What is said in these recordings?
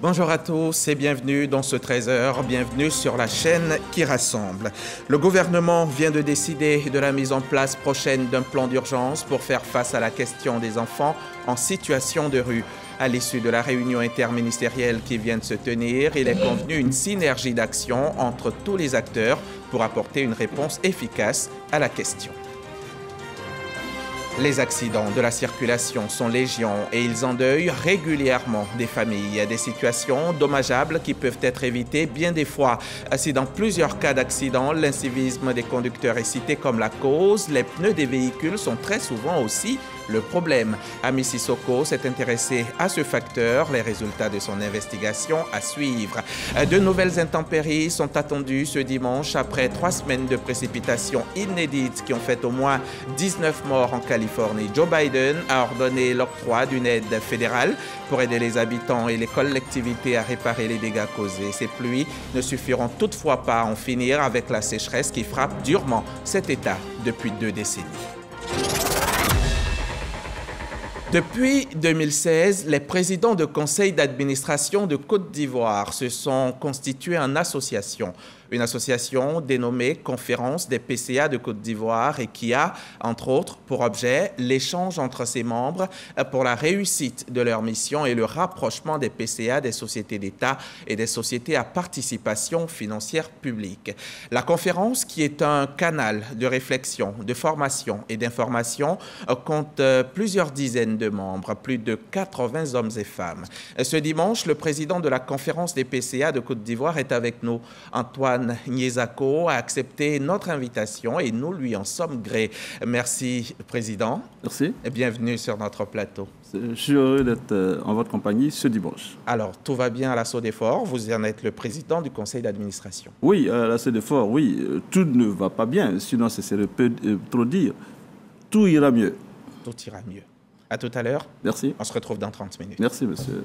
Bonjour à tous et bienvenue dans ce 13h, bienvenue sur la chaîne qui rassemble. Le gouvernement vient de décider de la mise en place prochaine d'un plan d'urgence pour faire face à la question des enfants en situation de rue. À l'issue de la réunion interministérielle qui vient de se tenir, il est convenu une synergie d'action entre tous les acteurs pour apporter une réponse efficace à la question. Les accidents de la circulation sont légion et ils endeuillent régulièrement des familles. Des situations dommageables qui peuvent être évitées bien des fois. Si dans plusieurs cas d'accident, l'incivisme des conducteurs est cité comme la cause, les pneus des véhicules sont très souvent aussi le problème. Ami Sissoko s'est intéressé à ce facteur, les résultats de son investigation à suivre. De nouvelles intempéries sont attendues ce dimanche après 3 semaines de précipitations inédites qui ont fait au moins 19 morts en Californie. Joe Biden a ordonné l'octroi d'une aide fédérale pour aider les habitants et les collectivités à réparer les dégâts causés. Ces pluies ne suffiront toutefois pas à en finir avec la sécheresse qui frappe durement cet État depuis 2 décennies. Depuis 2016, les présidents de conseil d'administration de Côte d'Ivoire se sont constitués en association. Une association dénommée Conférence des PCA de Côte d'Ivoire et qui a, entre autres, pour objet l'échange entre ses membres pour la réussite de leur mission et le rapprochement des PCA des sociétés d'État et des sociétés à participation financière publique. La conférence, qui est un canal de réflexion, de formation et d'information, compte plusieurs dizaines de membres, plus de 80 hommes et femmes. Ce dimanche, le président de la Conférence des PCA de Côte d'Ivoire est avec nous. Antoine Niezako a accepté notre invitation et nous lui en sommes grés. Merci, Président. Merci. Et bienvenue sur notre plateau. Je suis heureux d'être en votre compagnie ce dimanche. Alors, tout va bien à la Sodefort. Vous en êtes le président du conseil d'administration. Oui, à la Sodefort, oui. Tout ne va pas bien, sinon ce serait trop dire. Tout ira mieux. Tout ira mieux. À tout à l'heure. Merci. On se retrouve dans 30 minutes. Merci, monsieur.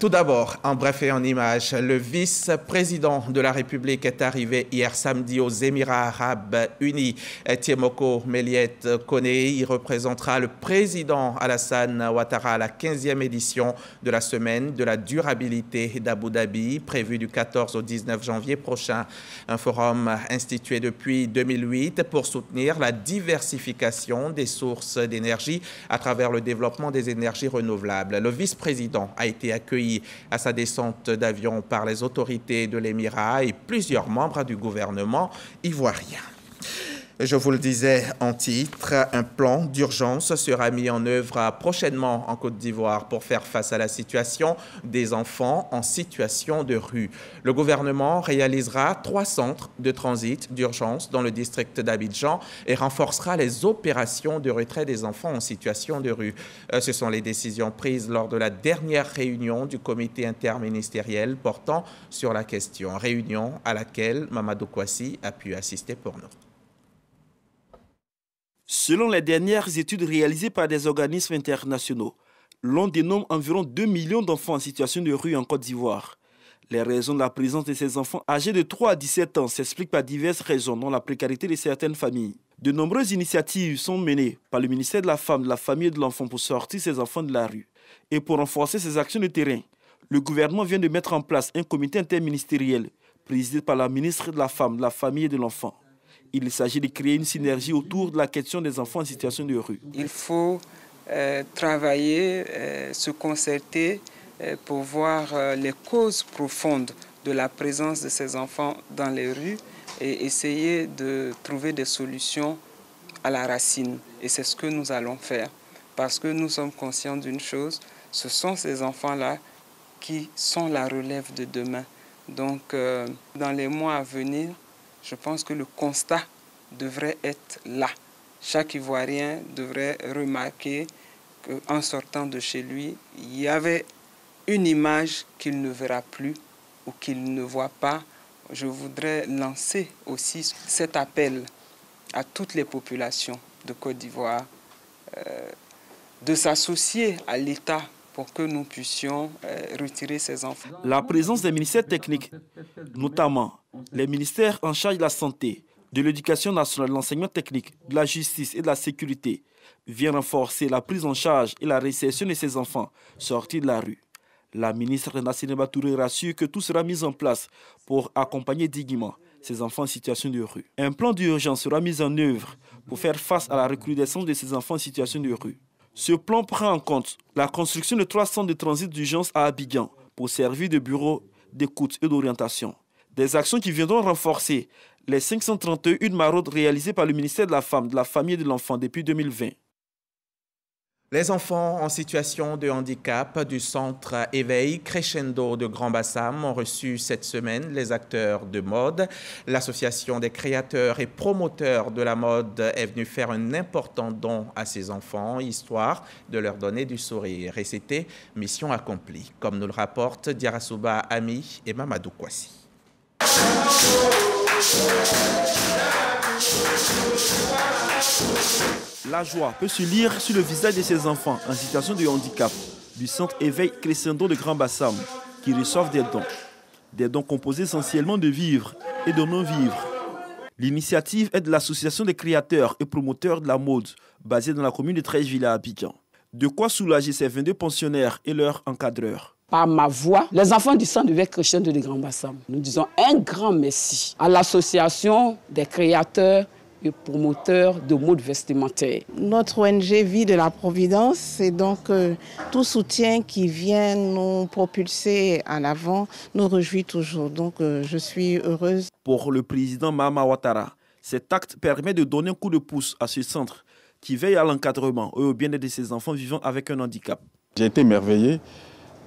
Tout d'abord, en bref et en images, le vice-président de la République est arrivé hier samedi aux Émirats arabes unis. Tiemoko Meliet Koné y représentera le président Alassane Ouattara à la 15e édition de la semaine de la durabilité d'Abu Dhabi, prévue du 14 au 19 janvier prochain. Un forum institué depuis 2008 pour soutenir la diversification des sources d'énergie à travers le développement des énergies renouvelables. Le vice-président a été accueilli à sa descente d'avion par les autorités de l'Émirat et plusieurs membres du gouvernement ivoirien. Je vous le disais en titre, un plan d'urgence sera mis en œuvre prochainement en Côte d'Ivoire pour faire face à la situation des enfants en situation de rue. Le gouvernement réalisera 3 centres de transit d'urgence dans le district d'Abidjan et renforcera les opérations de retrait des enfants en situation de rue. Ce sont les décisions prises lors de la dernière réunion du comité interministériel portant sur la question. Réunion à laquelle Mamadou Kouassi a pu assister pour nous. Selon les dernières études réalisées par des organismes internationaux, l'on dénombre environ 2 millions d'enfants en situation de rue en Côte d'Ivoire. Les raisons de la présence de ces enfants âgés de 3 à 17 ans s'expliquent par diverses raisons, dont la précarité de certaines familles. De nombreuses initiatives sont menées par le ministère de la Femme, de la Famille et de l'Enfant pour sortir ces enfants de la rue. Et pour renforcer ces actions de terrain, le gouvernement vient de mettre en place un comité interministériel présidé par la ministre de la Femme, de la Famille et de l'Enfant. Il s'agit de créer une synergie autour de la question des enfants en situation de rue. Il faut travailler, se concerter pour voir les causes profondes de la présence de ces enfants dans les rues et essayer de trouver des solutions à la racine. Et c'est ce que nous allons faire parce que nous sommes conscients d'une chose, ce sont ces enfants-là qui sont la relève de demain. Donc, dans les mois à venir, je pense que le constat devrait être là. Chaque Ivoirien devrait remarquer qu'en sortant de chez lui, il y avait une image qu'il ne verra plus ou qu'il ne voit pas. Je voudrais lancer aussi cet appel à toutes les populations de Côte d'Ivoire de s'associer à l'État pour que nous puissions retirer ces enfants. La présence des ministères techniques, notamment les ministères en charge de la santé, de l'éducation nationale, de l'enseignement technique, de la justice et de la sécurité, vient renforcer la prise en charge et la réinsertion de ces enfants sortis de la rue. La ministre Nassiré Touré rassure que tout sera mis en place pour accompagner dignement ces enfants en situation de rue. Un plan d'urgence sera mis en œuvre pour faire face à la recrudescence de ces enfants en situation de rue. Ce plan prend en compte la construction de 3 centres de transit d'urgence à Abidjan pour servir de bureau d'écoute et d'orientation. Des actions qui viendront renforcer les 531 maraudes réalisées par le ministère de la Femme, de la Famille et de l'Enfant depuis 2020. Les enfants en situation de handicap du centre Éveil Crescendo de Grand Bassam ont reçu cette semaine les acteurs de mode. L'association des créateurs et promoteurs de la mode est venue faire un important don à ces enfants, histoire de leur donner du sourire. Et c'était mission accomplie, comme nous le rapportent Diarasuba Ami et Mamadou Kwasi. La joie peut se lire sur le visage de ces enfants en situation de handicap du centre Éveil Crescendo de Grand Bassam qui reçoivent des dons. Des dons composés essentiellement de vivres et de non-vivres. L'initiative est de l'association des créateurs et promoteurs de la mode basée dans la commune de Treichville à Abidjan. De quoi soulager ces 22 pensionnaires et leurs encadreurs. Par ma voix, les enfants du centre Éveil Crescendo de Grand Bassam, nous disons un grand merci à l'association des créateurs et promoteurs de mode vestimentaire. Notre ONG Vie de la Providence, c'est donc tout soutien qui vient nous propulser en avant, nous réjouit toujours. Donc je suis heureuse. Pour le président Mahama Ouattara, cet acte permet de donner un coup de pouce à ce centre qui veille à l'encadrement et au bien-être de ces enfants vivant avec un handicap. J'ai été émerveillé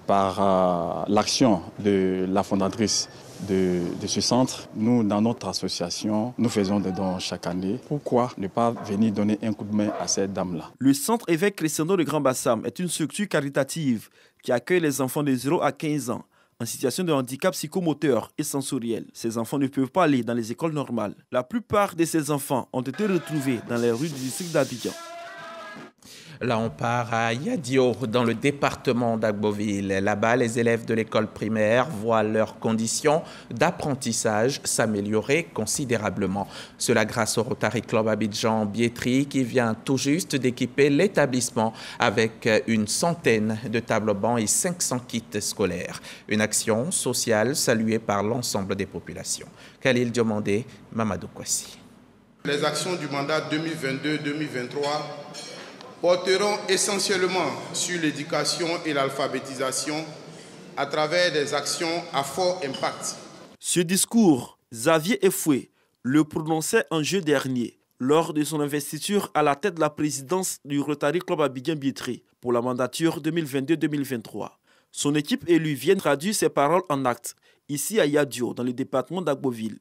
par l'action de la fondatrice de ce centre. Nous, dans notre association, nous faisons des dons chaque année. Pourquoi ne pas venir donner un coup de main à cette dame-là? Le centre Éveil Crescendo de Grand Bassam est une structure caritative qui accueille les enfants de 0 à 15 ans en situation de handicap psychomoteur et sensoriel. Ces enfants ne peuvent pas aller dans les écoles normales. La plupart de ces enfants ont été retrouvés dans les rues du district d'Abidjan. Là, on part à Yadio, dans le département d'Agboville. Là-bas, les élèves de l'école primaire voient leurs conditions d'apprentissage s'améliorer considérablement. Cela grâce au Rotary Club Abidjan Biétri qui vient tout juste d'équiper l'établissement avec une centaine de tables bancs et 500 kits scolaires. Une action sociale saluée par l'ensemble des populations. Khalil Diomandé, Mamadou Kwasi. Les actions du mandat 2022-2023 porteront essentiellement sur l'éducation et l'alphabétisation à travers des actions à fort impact. Ce discours, Xavier Efoué le prononçait en juillet dernier lors de son investiture à la tête de la présidence du Rotary Club Abidjan Biétri pour la mandature 2022-2023. Son équipe élue vient traduire ses paroles en actes ici à Yadio, dans le département d'Agboville.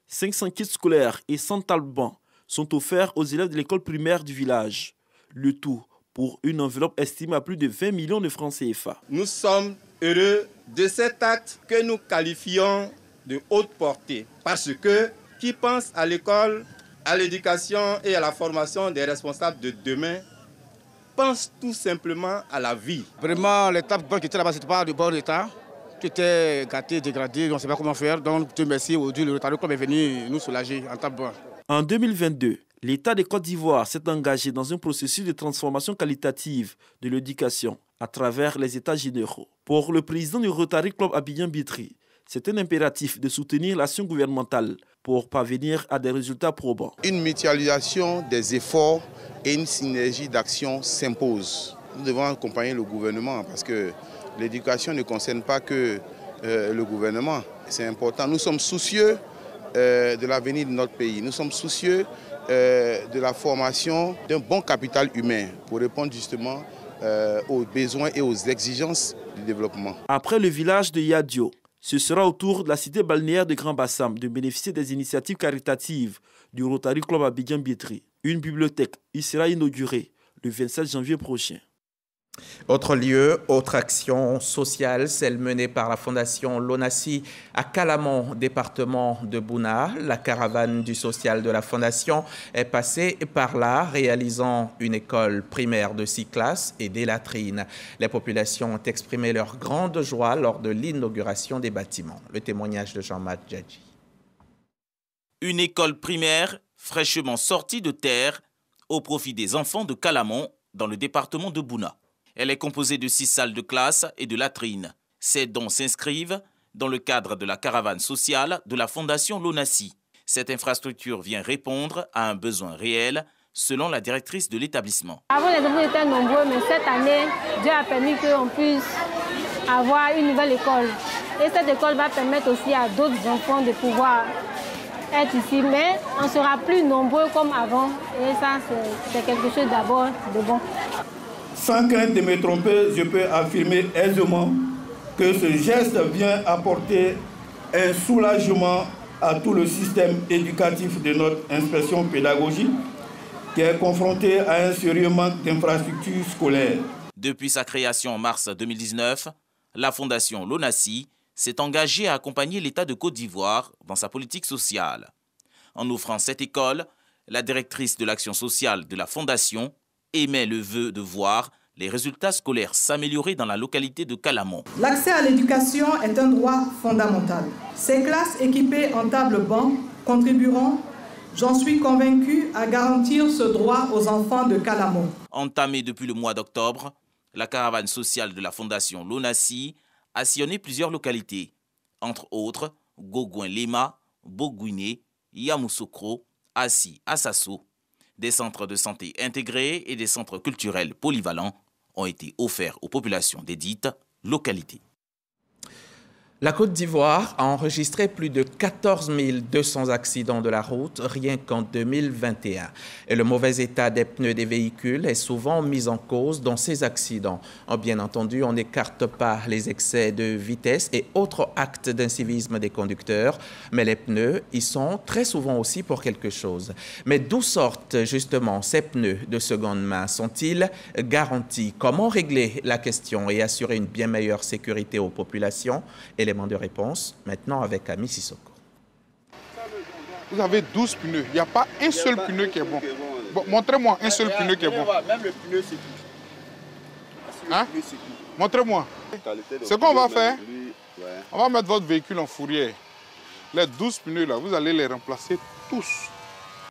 500 kits scolaires et 100 tables bancs sont offerts aux élèves de l'école primaire du village. Le tout pour une enveloppe estimée à plus de 20 millions de francs CFA. Nous sommes heureux de cet acte que nous qualifions de haute portée parce que qui pense à l'école, à l'éducation et à la formation des responsables de demain pense tout simplement à la vie. Vraiment, l'étape qui était là-bas, ce n'était pas de bon état. Tout était gâté, dégradé, on ne sait pas comment faire. Donc, Dieu merci, aujourd'hui, le Rotary Club est venu nous soulager en table banc. En 2022, l'État de Côte d'Ivoire s'est engagé dans un processus de transformation qualitative de l'éducation à travers les États généraux. Pour le président du Rotary Club Abidjan Biétri, c'est un impératif de soutenir l'action gouvernementale pour parvenir à des résultats probants. Une mutualisation des efforts et une synergie d'action s'imposent. Nous devons accompagner le gouvernement parce que l'éducation ne concerne pas que le gouvernement. C'est important. Nous sommes soucieux de l'avenir de notre pays. Nous sommes soucieux de la formation d'un bon capital humain pour répondre justement aux besoins et aux exigences du développement. Après le village de Yadio, ce sera au tour de la cité balnéaire de Grand Bassam de bénéficier des initiatives caritatives du Rotary Club Abidjan Biétri. Une bibliothèque y sera inaugurée le 27 janvier prochain. Autre lieu, autre action sociale, celle menée par la fondation Lonassi à Calamon, département de Bouna. La caravane du social de la fondation est passée par là, réalisant une école primaire de 6 classes et des latrines. Les populations ont exprimé leur grande joie lors de l'inauguration des bâtiments. Le témoignage de Jean-Marc Djadji. Une école primaire fraîchement sortie de terre au profit des enfants de Calamon dans le département de Bouna. Elle est composée de 6 salles de classe et de latrines. Ces dons s'inscrivent dans le cadre de la caravane sociale de la Fondation Lonasi. Cette infrastructure vient répondre à un besoin réel, selon la directrice de l'établissement. Avant, les enfants étaient nombreux, mais cette année, Dieu a permis qu'on puisse avoir une nouvelle école. Et cette école va permettre aussi à d'autres enfants de pouvoir être ici, mais on sera plus nombreux comme avant. Et ça, c'est quelque chose d'abord de bon. Sans crainte de me tromper, je peux affirmer aisément que ce geste vient apporter un soulagement à tout le système éducatif de notre inspection pédagogique qui est confronté à un sérieux manque d'infrastructures scolaires. Depuis sa création en mars 2019, la Fondation Lonasi s'est engagée à accompagner l'État de Côte d'Ivoire dans sa politique sociale. En offrant cette école, la directrice de l'action sociale de la Fondation émet le vœu de voir les résultats scolaires s'améliorer dans la localité de Kalamon. L'accès à l'éducation est un droit fondamental. Ces classes équipées en table-banc contribueront, j'en suis convaincu, à garantir ce droit aux enfants de Kalamon. Entamée depuis le mois d'octobre, la caravane sociale de la Fondation Lonasi a sillonné plusieurs localités, entre autres Gogouin-Lema, Bogouiné, Yamoussoukro, Assi, Assasso. Des centres de santé intégrés et des centres culturels polyvalents ont été offerts aux populations des dites localités. La Côte d'Ivoire a enregistré plus de 14 200 accidents de la route rien qu'en 2021. Et le mauvais état des pneus des véhicules est souvent mis en cause dans ces accidents. Bien entendu, on n'écarte pas les excès de vitesse et autres actes d'incivisme des conducteurs, mais les pneus y sont très souvent aussi pour quelque chose. Mais d'où sortent justement ces pneus de seconde main? Sont-ils garantis? Comment régler la question et assurer une bien meilleure sécurité aux populations? Élément de réponse maintenant avec Ami Sissoko. Vous avez 12 pneus, il n'y a pas un seul pneu qui est bon. Montrez-moi un seul pneu qui est bon. Même le pneu, c'est tout. Hein? Montrez-moi. Ce qu'on va faire, on va mettre votre véhicule en fourrière. Les 12 pneus là, vous allez les remplacer tous.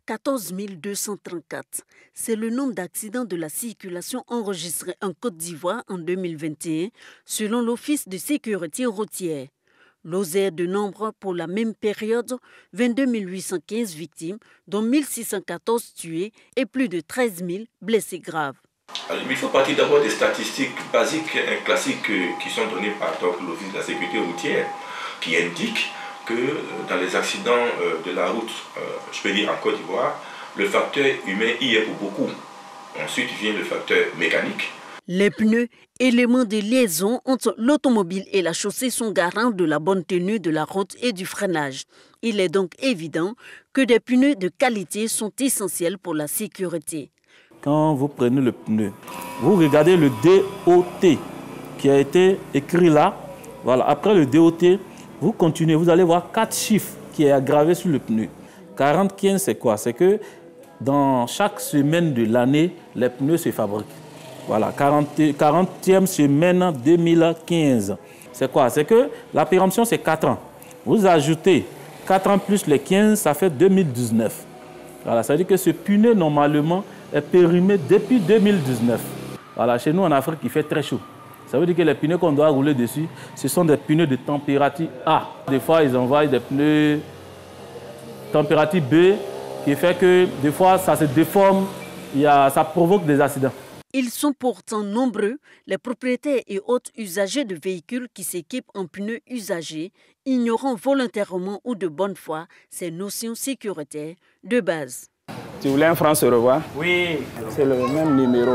14 234, c'est le nombre d'accidents de la circulation enregistrés en Côte d'Ivoire en 2021, selon l'Office de sécurité routière. Lozère de nombre pour la même période, 22 815 victimes, dont 1614 tués et plus de 13 000 blessés graves. Alors, il faut partir d'abord des statistiques basiques, classiques qui sont données par l'Office de la sécurité routière, qui indiquent que dans les accidents de la route, je peux dire en Côte d'Ivoire, le facteur humain y est pour beaucoup. Ensuite vient le facteur mécanique. Les pneus, éléments de liaison entre l'automobile et la chaussée, sont garants de la bonne tenue de la route et du freinage. Il est donc évident que des pneus de qualité sont essentiels pour la sécurité. Quand vous prenez le pneu, vous regardez le DOT qui a été écrit là. Voilà. Après le DOT, vous continuez, vous allez voir 4 chiffres qui est gravé sur le pneu. 40-15, c'est quoi? C'est que dans chaque semaine de l'année, les pneus se fabriquent. Voilà, 40e semaine 2015. C'est quoi? C'est que la péremption, c'est 4 ans. Vous ajoutez 4 ans plus les 15, ça fait 2019. Voilà, ça veut dire que ce pneu, normalement, est périmé depuis 2019. Voilà, chez nous, en Afrique, il fait très chaud. Ça veut dire que les pneus qu'on doit rouler dessus, ce sont des pneus de température A. Des fois, ils envoient des pneus température B, qui fait que des fois, ça se déforme, ça provoque des accidents. Ils sont pourtant nombreux, les propriétaires et autres usagers de véhicules qui s'équipent en pneus usagés, ignorant volontairement ou de bonne foi ces notions sécuritaires de base. Tu voulais un franc se revoir? Oui. C'est le même numéro,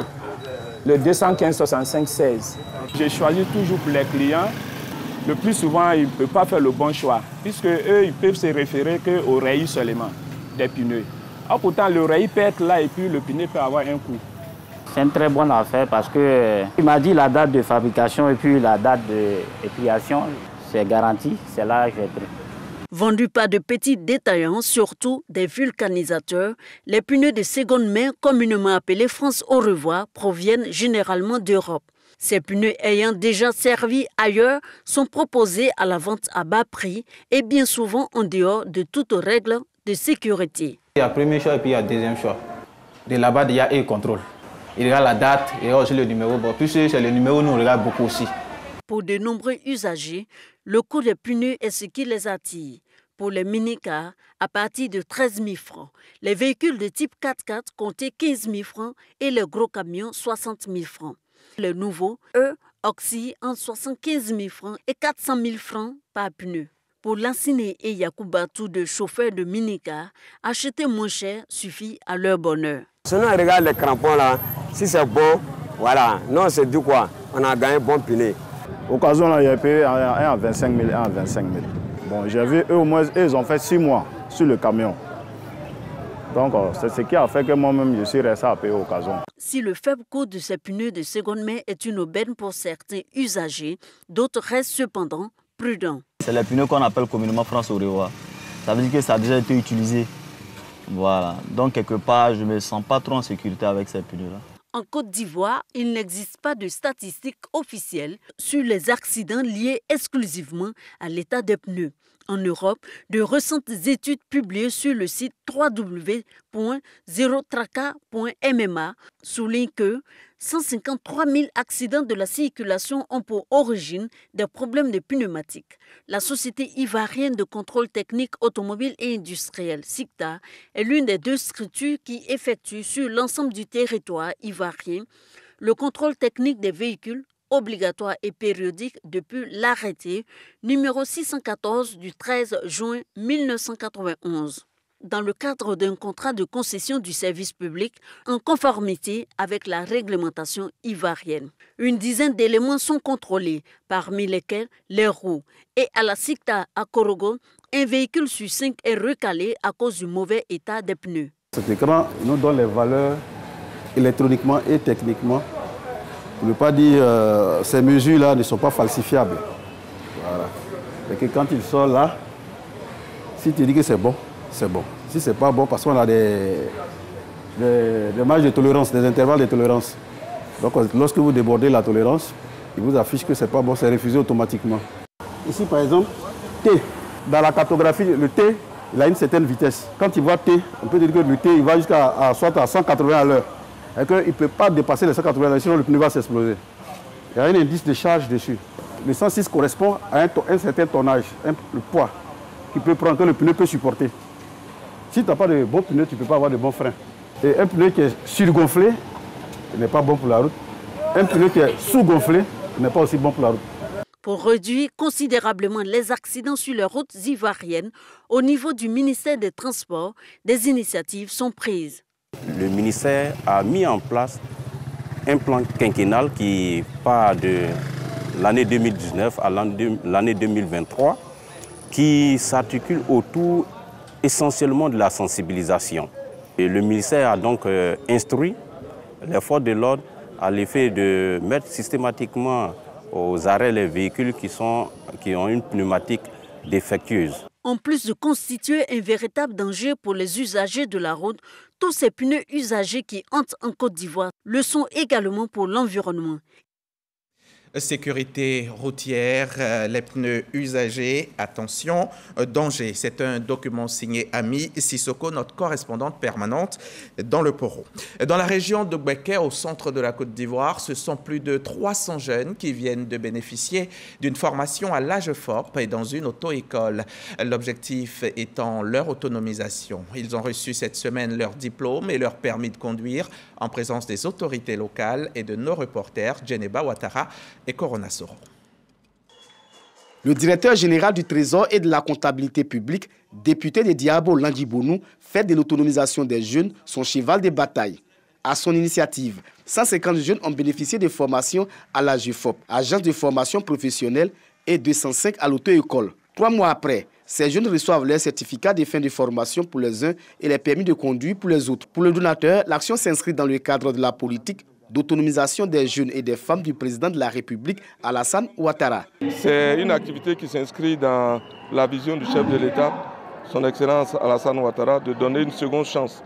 le 215 65 16. Je choisis toujours pour les clients. Le plus souvent, ils ne peuvent pas faire le bon choix, puisque eux, ils peuvent se référer qu'au rayures seulement des pneus. Alors pourtant, le rayure peut être là et puis le pneu peut avoir un coup. C'est une très bonne affaire parce qu'il m'a dit la date de fabrication et puis la date d'expiration, c'est garanti, c'est là que j'ai pris. Vendus par de petits détaillants, surtout des vulcanisateurs, les pneus de seconde main, communément appelés France au revoir, proviennent généralement d'Europe. Ces pneus ayant déjà servi ailleurs sont proposés à la vente à bas prix et bien souvent en dehors de toute règle de sécurité. Il y a le premier choix et puis il y a le deuxième choix. De là-bas, il y a contrôle. Il regarde la date et aussi le numéro. Bon, plus c'est le numéro, nous regarde beaucoup aussi. Pour de nombreux usagers, le coût des pneus est ce qui les attire. Pour les minicars, à partir de 13 000 francs. Les véhicules de type 4x4 comptaient 15 000 francs et les gros camions 60 000 francs. Les nouveaux, eux, oscillent entre 75 000 francs et 400 000 francs par pneu. Pour Lassine et Yakoubatou, de chauffeurs de minicar, acheter moins cher suffit à leur bonheur. Si on regarde les crampons là, si c'est bon, voilà. Non, c'est du quoi? On a gagné bon pneu. Occasion là, il y a payé un à 25 000, un à 25 000. Bon, j'ai vu, eux au moins, ils ont fait 6 mois sur le camion. Donc, c'est ce qui a fait que moi-même, je suis resté à payer occasion. Si le faible coût de ces pneus de seconde main est une aubaine pour certains usagers, d'autres restent cependant prudents. C'est les pneus qu'on appelle communément France Auréois. Ça veut dire que ça a déjà été utilisé. Voilà. Donc, quelque part, je ne me sens pas trop en sécurité avec ces pneus-là. En Côte d'Ivoire, il n'existe pas de statistiques officielles sur les accidents liés exclusivement à l'état des pneus. En Europe, de récentes études publiées sur le site www.zerotraca.mma soulignent que 153 000 accidents de la circulation ont pour origine des problèmes de pneumatiques. La Société ivoirienne de contrôle technique automobile et industriel, SICTA, est l'une des 2 structures qui effectuent sur l'ensemble du territoire ivoirien le contrôle technique des véhicules obligatoire et périodique depuis l'arrêté numéro 614 du 13 juin 1991. Dans le cadre d'un contrat de concession du service public en conformité avec la réglementation ivoirienne. Une dizaine d'éléments sont contrôlés, parmi lesquels les roues. Et à la SICTA à Korogo, un véhicule sur 5 est recalé à cause du mauvais état des pneus. Cet écran nous donne les valeurs électroniquement et techniquement. Pour ne pas dire ces mesures-là ne sont pas falsifiables. Voilà. Et que quand il sort là, si tu dis que c'est bon, c'est bon. Si c'est pas bon, parce qu'on a des marges de tolérance, des intervalles de tolérance. Donc lorsque vous débordez la tolérance, il vous affiche que c'est pas bon, c'est refusé automatiquement. Ici par exemple, T, dans la cartographie, le T, il a une certaine vitesse. Quand il voit T, on peut dire que le T il va jusqu'à soit à 180 à l'heure. Et qu'il ne peut pas dépasser les 180, sinon le pneu va s'exploser. Il y a un indice de charge dessus. Le 106 correspond à un certain tonnage, le poids qu'il peut prendre, que le pneu peut supporter. Si tu n'as pas de bons pneus, tu ne peux pas avoir de bons freins. Et un pneu qui est surgonflé, il n'est pas bon pour la route. Un pneu qui est sous-gonflé, il n'est pas aussi bon pour la route. Pour réduire considérablement les accidents sur les routes ivoiriennes, au niveau du ministère des Transports, des initiatives sont prises. Le ministère a mis en place un plan quinquennal qui part de l'année 2019 à l'année 2023, qui s'articule autour essentiellement de la sensibilisation. Et le ministère a donc instruit les forces de l'ordre à l'effet de mettre systématiquement aux arrêts les véhicules qui ont une pneumatique défectueuse. En plus de constituer un véritable danger pour les usagers de la route, tous ces pneus usagés qui entrent en Côte d'Ivoire le sont également pour l'environnement. Sécurité routière, les pneus usagés, attention, danger. C'est un document signé Ami Sissoko, notre correspondante permanente dans le Poro. Dans la région de Gbeke, au centre de la Côte d'Ivoire, ce sont plus de 300 jeunes qui viennent de bénéficier d'une formation à l'âge fort et dans une auto-école. L'objectif étant leur autonomisation. Ils ont reçu cette semaine leur diplôme et leur permis de conduire en présence des autorités locales et de nos reporters Djeneba Ouattara et Corona Soro. Le directeur général du Trésor et de la comptabilité publique, député de Diabo Landjibonou, fait de l'autonomisation des jeunes son cheval de bataille. À son initiative, 150 jeunes ont bénéficié de formations à la GFOP, agence de formation professionnelle, et 205 à l'auto-école. 3 mois après, ces jeunes reçoivent leur certificat de fin de formation pour les uns et les permis de conduire pour les autres. Pour le donateur, l'action s'inscrit dans le cadre de la politique d'autonomisation des jeunes et des femmes du président de la République, Alassane Ouattara. C'est une activité qui s'inscrit dans la vision du chef de l'État, son Excellence Alassane Ouattara, de donner une seconde chance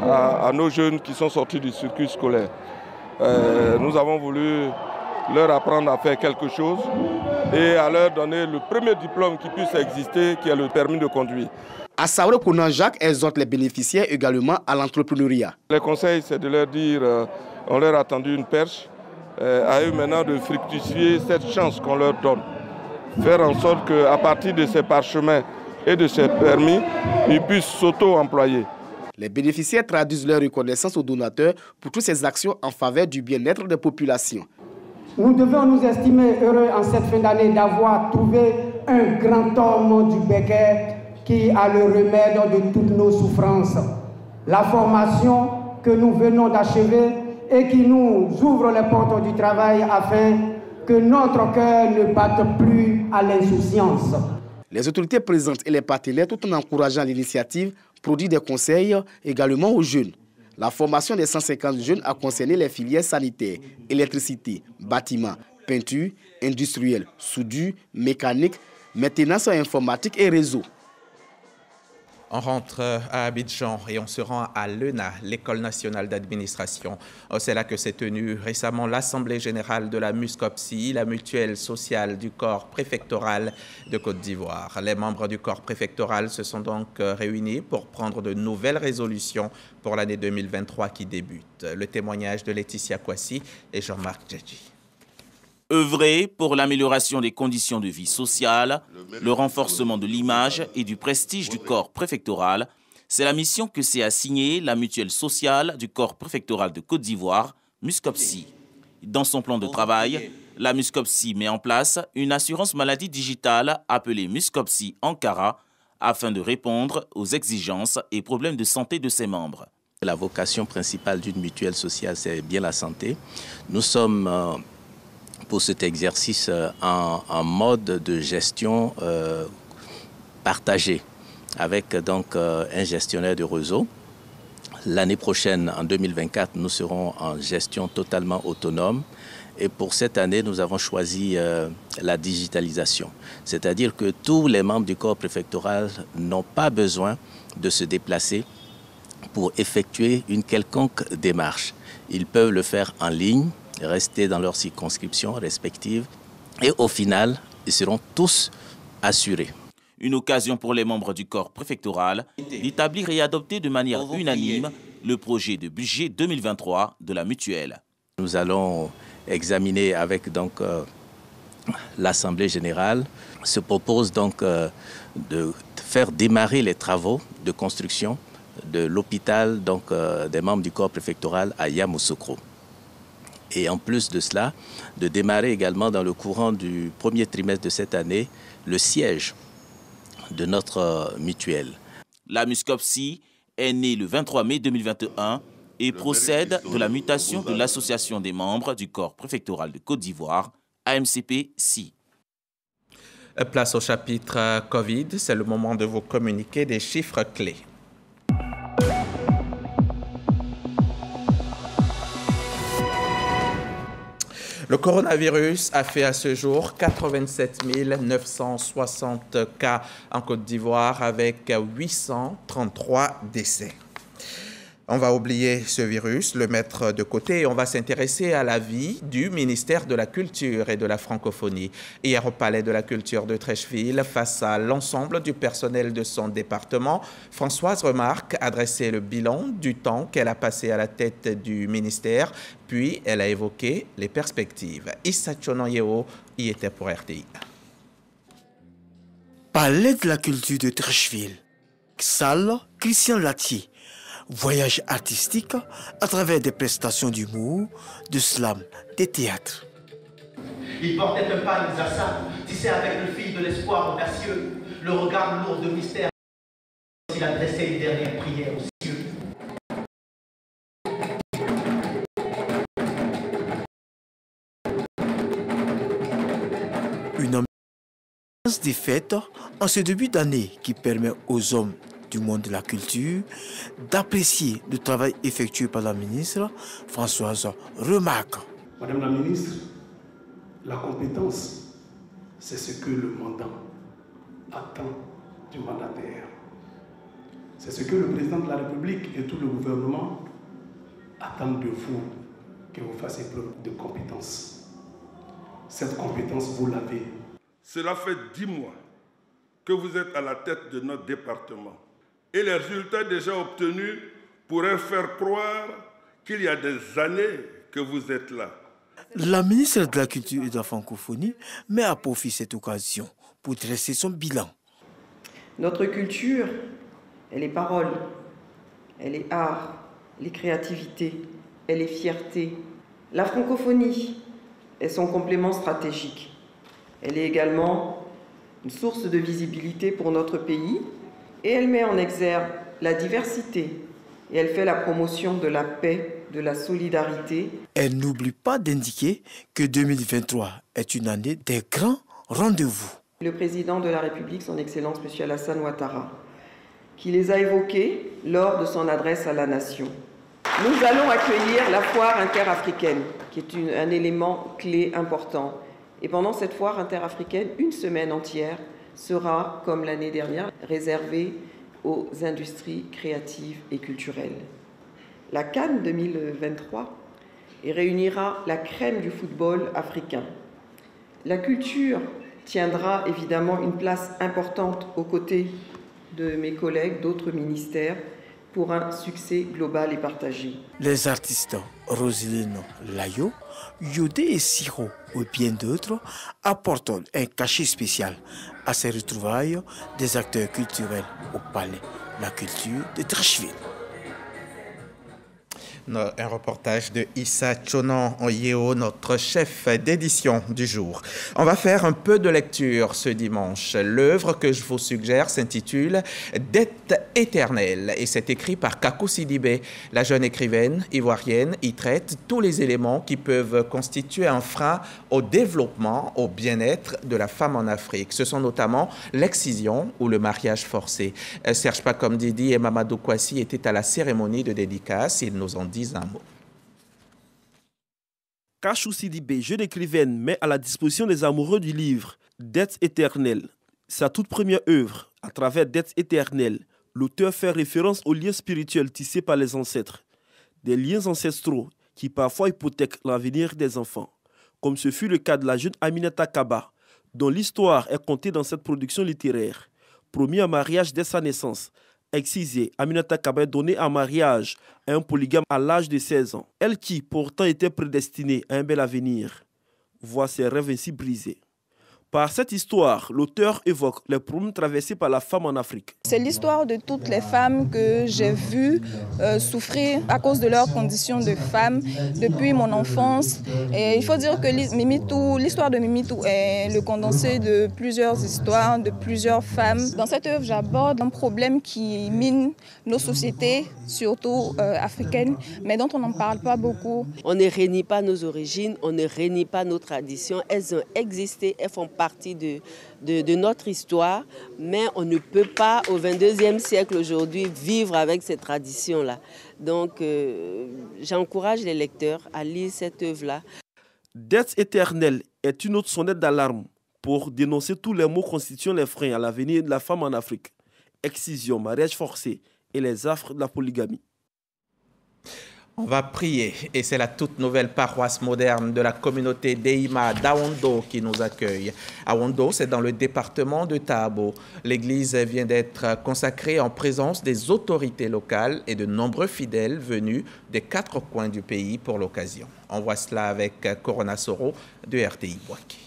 à nos jeunes qui sont sortis du circuit scolaire. Nous avons voulu leur apprendre à faire quelque chose et à leur donner le premier diplôme qui puisse exister, qui est le permis de conduire. À Saouré Kounan Jacques exhorte les bénéficiaires également à l'entrepreneuriat. Le conseil, c'est de leur dire on leur a tendu une perche à eux maintenant de fructifier cette chance qu'on leur donne. Faire en sorte qu'à partir de ces parchemins et de ces permis, ils puissent s'auto-employer. Les bénéficiaires traduisent leur reconnaissance aux donateurs pour toutes ces actions en faveur du bien-être des populations. Nous devons nous estimer heureux en cette fin d'année d'avoir trouvé un grand homme du Béguet qui a le remède de toutes nos souffrances. La formation que nous venons d'achever et qui nous ouvre les portes du travail afin que notre cœur ne batte plus à l'insouciance. Les autorités présentes et les partenaires, tout en encourageant l'initiative, produisent des conseils également aux jeunes. La formation des 150 jeunes a concerné les filières sanitaires, électricité, bâtiment, peinture, industriel, soudure, mécanique, maintenance informatique et réseau. On rentre à Abidjan et on se rend à l'ENA, l'École nationale d'administration. C'est là que s'est tenue récemment l'Assemblée générale de la MUSCOPSI, la mutuelle sociale du corps préfectoral de Côte d'Ivoire. Les membres du corps préfectoral se sont donc réunis pour prendre de nouvelles résolutions pour l'année 2023 qui débute. Le témoignage de Laetitia Kwasi et Jean-Marc Djedji. Œuvrer pour l'amélioration des conditions de vie sociale, le renforcement de l'image et du prestige du corps préfectoral, c'est la mission que s'est assignée la mutuelle sociale du corps préfectoral de Côte d'Ivoire, MUSCOPSI. Dans son plan de travail, la MUSCOPSI met en place une assurance maladie digitale appelée MUSCOPSI Ankara afin de répondre aux exigences et problèmes de santé de ses membres. La vocation principale d'une mutuelle sociale, c'est bien la santé. Nous sommes pour cet exercice en mode de gestion partagé avec donc un gestionnaire de réseau. L'année prochaine, en 2024, nous serons en gestion totalement autonome. Et pour cette année, nous avons choisi la digitalisation. C'est-à-dire que tous les membres du corps préfectoral n'ont pas besoin de se déplacer pour effectuer une quelconque démarche. Ils peuvent le faire en ligne, rester dans leurs circonscriptions respectives et au final, ils seront tous assurés. Une occasion pour les membres du corps préfectoral d'établir et adopter de manière unanime le projet de budget 2023 de la mutuelle. Nous allons examiner avec donc l'Assemblée générale se propose donc de faire démarrer les travaux de construction de l'hôpital donc des membres du corps préfectoral à Yamoussoukro. Et en plus de cela, de démarrer également dans le courant du premier trimestre de cette année le siège de notre mutuelle. La MUSCOPSI est née le 23 mai 2021 et procède de la mutation de l'association des membres du corps préfectoral de Côte d'Ivoire, AMCP-SI. Place au chapitre Covid, c'est le moment de vous communiquer des chiffres clés. Le coronavirus a fait à ce jour 87 960 cas en Côte d'Ivoire avec 833 décès. On va oublier ce virus, le mettre de côté et on va s'intéresser à la vie du ministère de la Culture et de la Francophonie. Hier au Palais de la Culture de Treichville, face à l'ensemble du personnel de son département, Françoise Remarque a dressé le bilan du temps qu'elle a passé à la tête du ministère, puis elle a évoqué les perspectives. Issa Tchonoyeo y était pour RTI. Palais de la Culture de Treichville, salle Christian Latier. Voyage artistique à travers des prestations d'humour, de slam, des théâtres. Il portait un pan Zassa, tissé avec le fil de l'espoir audacieux, le regard lourd de mystère. Il adressait une dernière prière aux cieux. Une ambiance des fêtes en ce début d'année qui permet aux hommes du monde de la culture d'apprécier le travail effectué par la ministre Françoise Remarque. Madame la ministre, la compétence, c'est ce que le mandat attend du mandataire. C'est ce que le président de la République et tout le gouvernement attendent de vous, que vous fassiez preuve de compétence. Cette compétence, vous l'avez. Cela fait 10 mois que vous êtes à la tête de notre département. Et les résultats déjà obtenus pourraient faire croire qu'il y a des années que vous êtes là. La ministre de la Culture et de la Francophonie met à profit cette occasion pour dresser son bilan. Notre culture, elle est parole, elle est art, elle est créativité, elle est fierté. La francophonie est son complément stratégique. Elle est également une source de visibilité pour notre pays et elle met en exergue la diversité et elle fait la promotion de la paix, de la solidarité. Elle n'oublie pas d'indiquer que 2023 est une année des grands rendez-vous. Le président de la République, son Excellence M. Alassane Ouattara, qui les a évoqués lors de son adresse à la nation. Nous allons accueillir la foire interafricaine, qui est un élément clé important. Et pendant cette foire interafricaine, une semaine entière sera, comme l'année dernière, réservée aux industries créatives et culturelles. La Cannes 2023 réunira la crème du football africain. La culture tiendra évidemment une place importante aux côtés de mes collègues d'autres ministères pour un succès global et partagé. Les artistes Roselyne Layo, Yodé et Siro ou bien d'autres apportent un cachet spécial à ces retrouvailles des acteurs culturels au Palais de la Culture de Trècheville. Un reportage de Issa Chonan Oyeo, notre chef d'édition du jour. On va faire un peu de lecture ce dimanche. L'œuvre que je vous suggère s'intitule « Dette éternelle » et c'est écrit par Kakou Sidibé. La jeune écrivaine ivoirienne y traite tous les éléments qui peuvent constituer un frein au développement, au bien-être de la femme en Afrique. Ce sont notamment l'excision ou le mariage forcé. Serge Pakom Didi et Mamadou Kouassi étaient à la cérémonie de dédicace. Ils nous ont dit un mot. Kachou Sidibé, jeune écrivaine, met à la disposition des amoureux du livre Dette éternelle. Sa toute première œuvre, à travers Dette éternelle, l'auteur fait référence aux liens spirituels tissés par les ancêtres. Des liens ancestraux qui parfois hypothèquent l'avenir des enfants, comme ce fut le cas de la jeune Aminata Kaba, dont l'histoire est contée dans cette production littéraire. Promis en mariage dès sa naissance, excisée, Aminata Kaba est donnée en mariage à un polygame à l'âge de 16 ans. Elle qui, pourtant, était prédestinée à un bel avenir, voit ses rêves ainsi brisés. Par cette histoire, l'auteur évoque les problèmes traversés par la femme en Afrique. C'est l'histoire de toutes les femmes que j'ai vues souffrir à cause de leurs conditions de femmes depuis mon enfance. Et il faut dire que l'histoire de Mimitou est le condensé de plusieurs histoires, de plusieurs femmes. Dans cette œuvre, j'aborde un problème qui mine nos sociétés, surtout africaines, mais dont on n'en parle pas beaucoup. On ne renie pas nos origines, on ne renie pas nos traditions. Elles ont existé, elles font partie de notre histoire, mais on ne peut pas au 22e siècle aujourd'hui vivre avec ces traditions-là. Donc j'encourage les lecteurs à lire cette œuvre-là. Dette éternelle est une autre sonnette d'alarme pour dénoncer tous les maux constituant les freins à l'avenir de la femme en Afrique. Excision, mariage forcé et les affres de la polygamie. On va prier et c'est la toute nouvelle paroisse moderne de la communauté d'Eima d'Aondo qui nous accueille. Aondo, c'est dans le département de Tabo. L'église vient d'être consacrée en présence des autorités locales et de nombreux fidèles venus des 4 coins du pays pour l'occasion. On voit cela avec Corona Soro de RTI Boaké.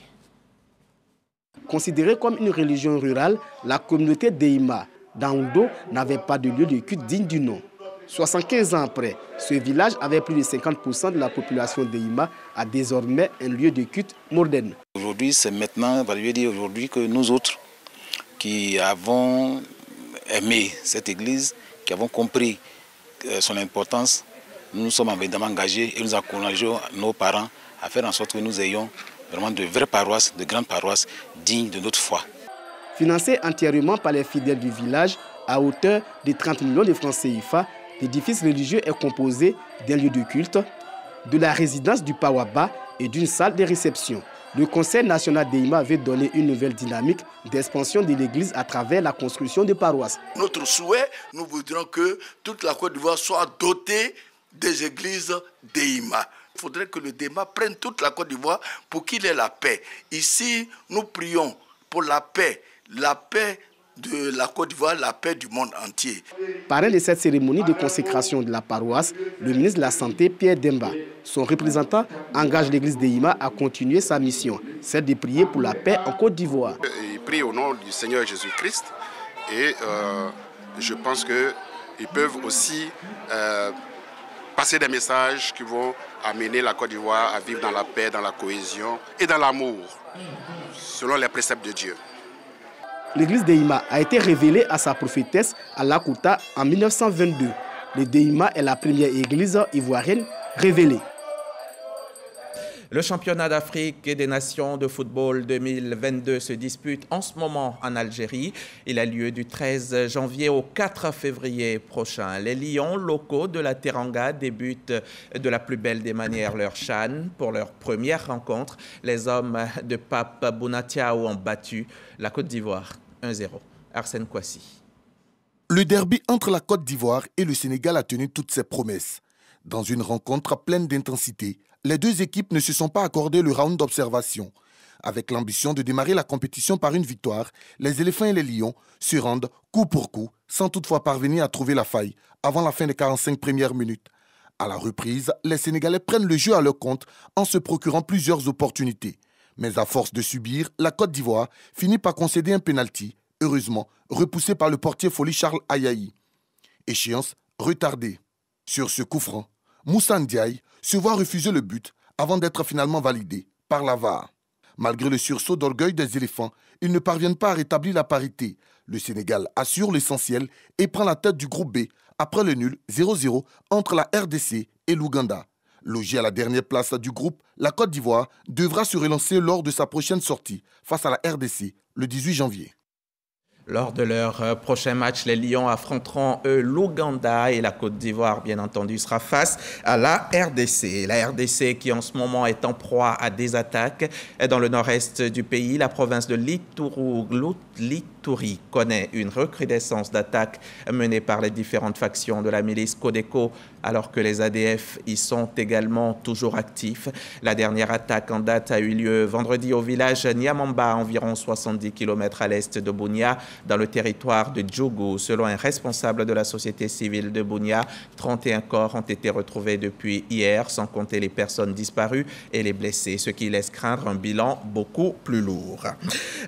Considérée comme une religion rurale, la communauté d'Eima d'Aondo n'avait pas de lieu de culte digne du nom. 75 ans après, ce village avait plus de 50% de la population d'Eima a désormais un lieu de culte moderne. Aujourd'hui, c'est maintenant, je vais dire aujourd'hui que nous autres qui avons aimé cette église, qui avons compris son importance, nous sommes évidemment engagés et nous encourageons nos parents à faire en sorte que nous ayons vraiment de vraies paroisses, de grandes paroisses dignes de notre foi. Financé entièrement par les fidèles du village, à hauteur de 30 millions de francs CFA, l'édifice religieux est composé d'un lieu de culte, de la résidence du Pawaba et d'une salle de réception. Le Conseil national d'Eima veut donner une nouvelle dynamique d'expansion de l'église à travers la construction de paroisses. Notre souhait, nous voudrions que toute la Côte d'Ivoire soit dotée des églises d'Eima. Il faudrait que le DEMA prenne toute la Côte d'Ivoire pour qu'il ait la paix. Ici, nous prions pour la paix de la Côte d'Ivoire, la paix du monde entier. Parrain de cette cérémonie de consécration de la paroisse, le ministre de la Santé, Pierre Demba. Son représentant engage l'église d'Ehima à continuer sa mission, celle de prier pour la paix en Côte d'Ivoire. Ils prient au nom du Seigneur Jésus-Christ et je pense qu'ils peuvent aussi passer des messages qui vont amener la Côte d'Ivoire à vivre dans la paix, dans la cohésion et dans l'amour, selon les préceptes de Dieu. L'église d'Ehima a été révélée à sa prophétesse à Lakuta en 1922. Le d'Ehima est la première église ivoirienne révélée. Le championnat d'Afrique et des nations de football 2022 se dispute en ce moment en Algérie. Il a lieu du 13 janvier au 4 février prochain. Les Lions locaux de la Teranga débutent de la plus belle des manières leur CHAN. Pour leur première rencontre, les hommes de Pape Bounatiao ont battu la Côte d'Ivoire 1-0. Arsène Kouassi. Le derby entre la Côte d'Ivoire et le Sénégal a tenu toutes ses promesses. Dans une rencontre pleine d'intensité, les deux équipes ne se sont pas accordé le round d'observation. Avec l'ambition de démarrer la compétition par une victoire, les éléphants et les lions se rendent coup pour coup, sans toutefois parvenir à trouver la faille avant la fin des 45 premières minutes. À la reprise, les Sénégalais prennent le jeu à leur compte en se procurant plusieurs opportunités. Mais à force de subir, la Côte d'Ivoire finit par concéder un pénalty, heureusement repoussé par le portier Foli Charles Ayayi. Échéance retardée. Sur ce coup franc, Moussa Ndiaye se voit refuser le but avant d'être finalement validé par la VAR. Malgré le sursaut d'orgueil des éléphants, ils ne parviennent pas à rétablir la parité. Le Sénégal assure l'essentiel et prend la tête du groupe B après le nul 0-0 entre la RDC et l'Ouganda. Logée à la dernière place du groupe, la Côte d'Ivoire devra se relancer lors de sa prochaine sortie face à la RDC le 18 janvier. Lors de leur prochain match, les Lions affronteront l'Ouganda et la Côte d'Ivoire, bien entendu, sera face à la RDC. La RDC qui en ce moment est en proie à des attaques. Dans le nord-est du pays, la province de Lituri connaît une recrudescence d'attaques menées par les différentes factions de la milice Codeco, alors que les ADF y sont également toujours actifs. La dernière attaque en date a eu lieu vendredi au village Niamamba, environ 70 km à l'est de Bunia, dans le territoire de Djougou. Selon un responsable de la société civile de Bunia, 31 corps ont été retrouvés depuis hier, sans compter les personnes disparues et les blessés, ce qui laisse craindre un bilan beaucoup plus lourd.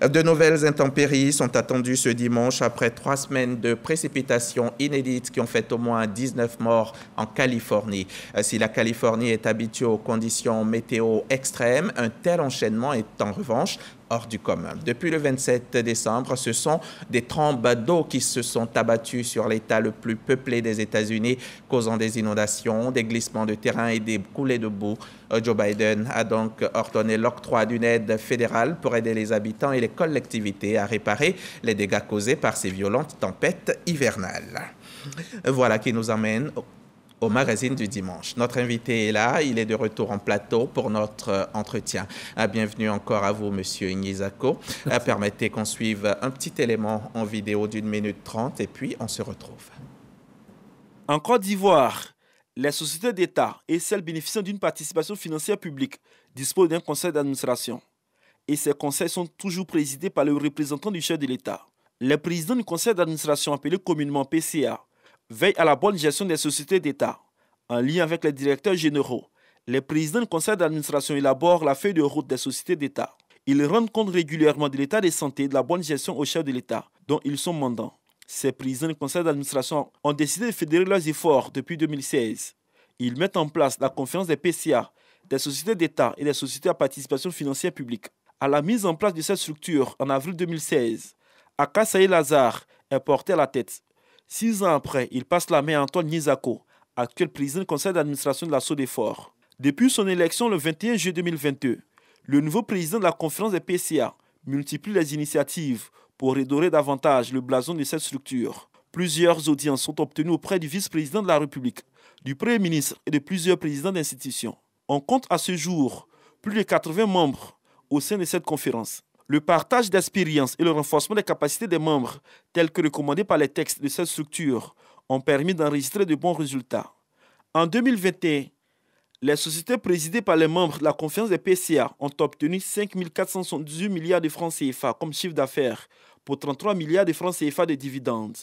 De nouvelles intempéries sont attendues ce dimanche après 3 semaines de précipitations inédites qui ont fait au moins 19 morts en Californie. Si la Californie est habituée aux conditions météo extrêmes, un tel enchaînement est en revanche hors du commun. Depuis le 27 décembre, ce sont des trombes d'eau qui se sont abattues sur l'État le plus peuplé des États-Unis, causant des inondations, des glissements de terrain et des coulées de boue. Joe Biden a donc ordonné l'octroi d'une aide fédérale pour aider les habitants et les collectivités à réparer les dégâts causés par ces violentes tempêtes hivernales. Voilà qui nous amène au magazine du dimanche. Notre invité est là, il est de retour en plateau pour notre entretien. Bienvenue encore à vous, Monsieur Ignizako. Permettez qu'on suive un petit élément en vidéo d'1 minute 30 et puis on se retrouve. En Côte d'Ivoire, les sociétés d'État et celles bénéficiant d'une participation financière publique disposent d'un conseil d'administration. Et ces conseils sont toujours présidés par le représentant du chef de l'État. Les présidents du conseil d'administration, appelé communément PCA, veillent à la bonne gestion des sociétés d'État. En lien avec les directeurs généraux, les présidents du conseil d'administration élaborent la feuille de route des sociétés d'État. Ils rendent compte régulièrement de l'état de santé et de la bonne gestion au chef de l'État, dont ils sont mandants. Ces présidents du conseil d'administration ont décidé de fédérer leurs efforts depuis 2016. Ils mettent en place la conférence des PCA, des sociétés d'État et des sociétés à participation financière publique. À la mise en place de cette structure en avril 2016, Akasaye Lazare est porté à la tête. 6 ans après, il passe la main à Antoine Ignizako, actuel président du conseil d'administration de la SODEFOR. Depuis son élection le 21 juillet 2022, le nouveau président de la conférence des PCA multiplie les initiatives pour redorer davantage le blason de cette structure. Plusieurs audiences sont obtenues auprès du vice-président de la République, du Premier ministre et de plusieurs présidents d'institutions. On compte à ce jour plus de 80 membres au sein de cette conférence. Le partage d'expérience et le renforcement des capacités des membres, tels que recommandés par les textes de cette structure, ont permis d'enregistrer de bons résultats. En 2021, les sociétés présidées par les membres de la conférence des PCA ont obtenu 5 478 milliards de francs CFA comme chiffre d'affaires pour 33 milliards de francs CFA de dividendes.